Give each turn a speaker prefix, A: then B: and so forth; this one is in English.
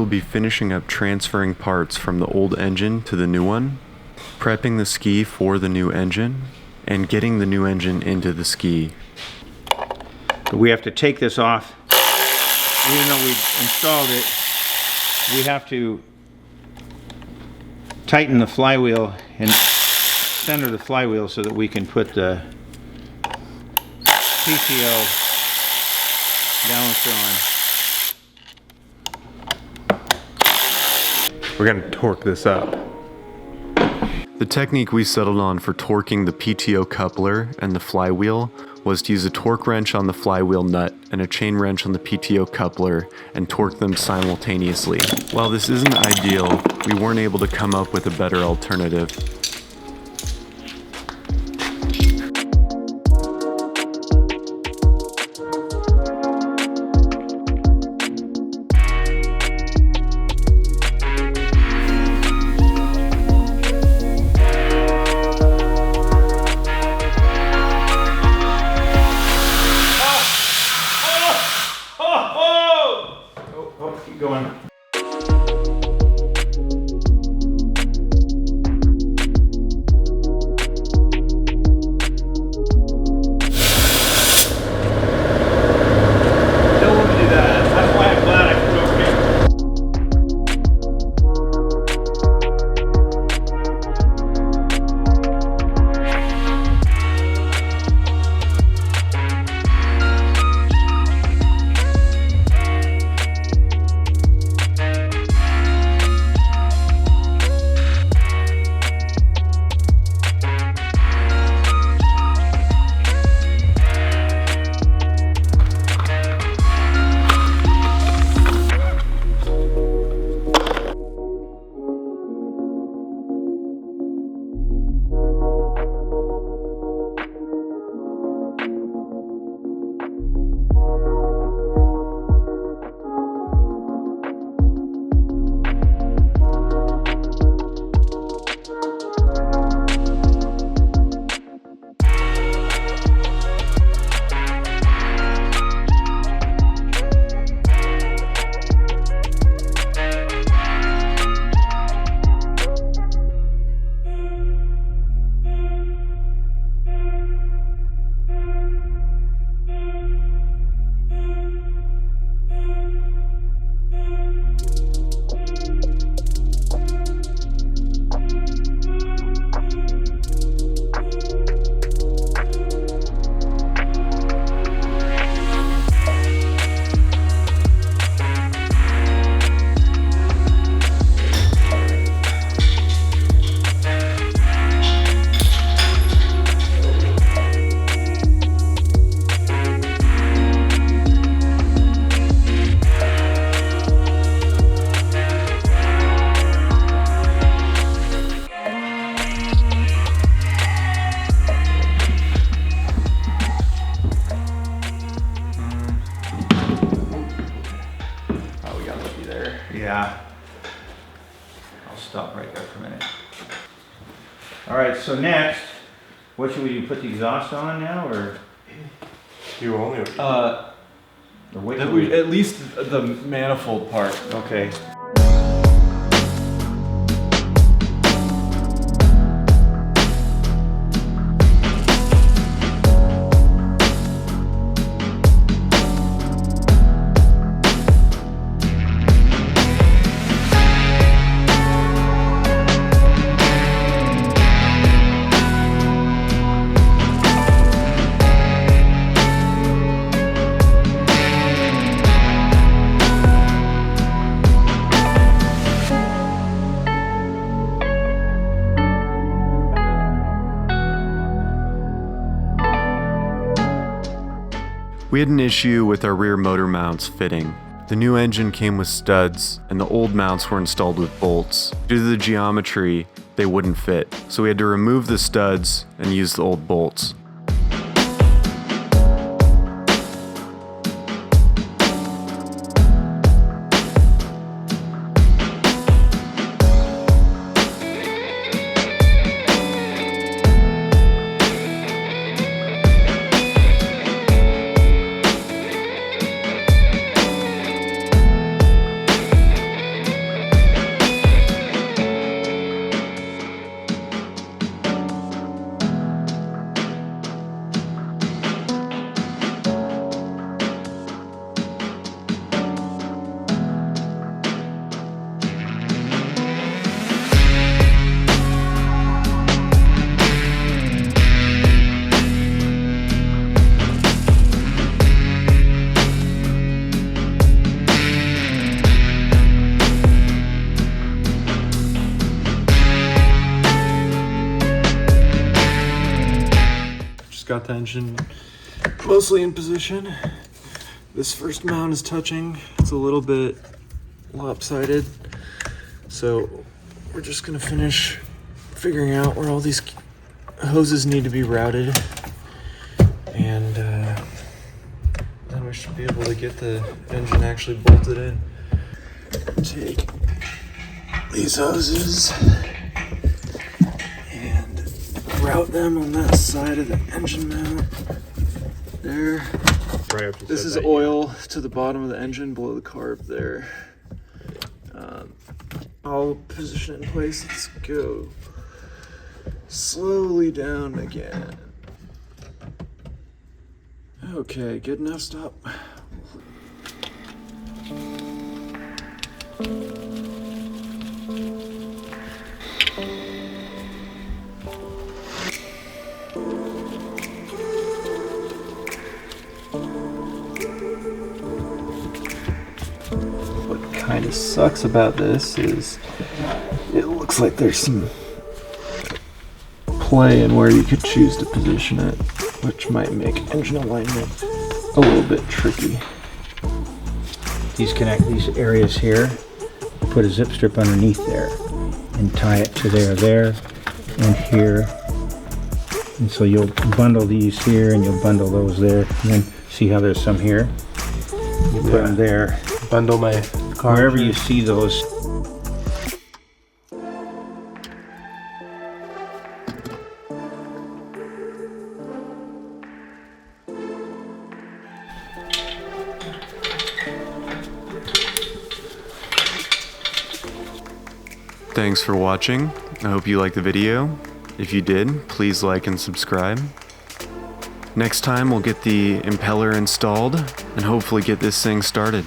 A: be finishing up transferring parts from the old engine to the new one, prepping the ski for the new engine, and getting the new engine into the ski.
B: We have to take this off. Even though we installed it, we have to tighten the flywheel and center the flywheel so that we can put the PTO balancer on.
A: We're gonna torque this up. The technique we settled on for torquing the PTO coupler and the flywheel was to use a torque wrench on the flywheel nut and a chain wrench on the PTO coupler and torque them simultaneously. While this isn't ideal, we weren't able to come up with a better alternative.
B: Going. Yeah. I'll stop right there for a minute. All right, so next, what should we do? Put the exhaust on now, or?
A: You only.
B: At
A: least the manifold part.
B: Okay.
A: We had an issue with our rear motor mounts fitting. The new engine came with studs, and the old mounts were installed with bolts. Due to the geometry, they wouldn't fit, so we had to remove the studs and use the old bolts. got the engine mostly in position. This first mount is touching. It's a little bit lopsided. So we're just gonna finish figuring out where all these hoses need to be routed. And then we should be able to get the engine actually bolted in. Take these hoses and route them on that side of the engine mount. There. This is oil to the bottom of the engine below the carb there. I'll position it in place. Let's go slowly down again. Okay, good enough. Stop. What kind of sucks about this is it looks like there's some play in where you could choose to position it, which might make engine alignment a little bit tricky.
B: These areas here, put a zip strip underneath there and tie it to there, and here. And so you'll bundle these here and you'll bundle those there. And then see how there's some here? You put them there.
A: Bundle my car.
B: Wherever you see those.
A: Thanks for watching. I hope you liked the video. If you did, please like and subscribe. Next time we'll get the impeller installed and hopefully get this thing started.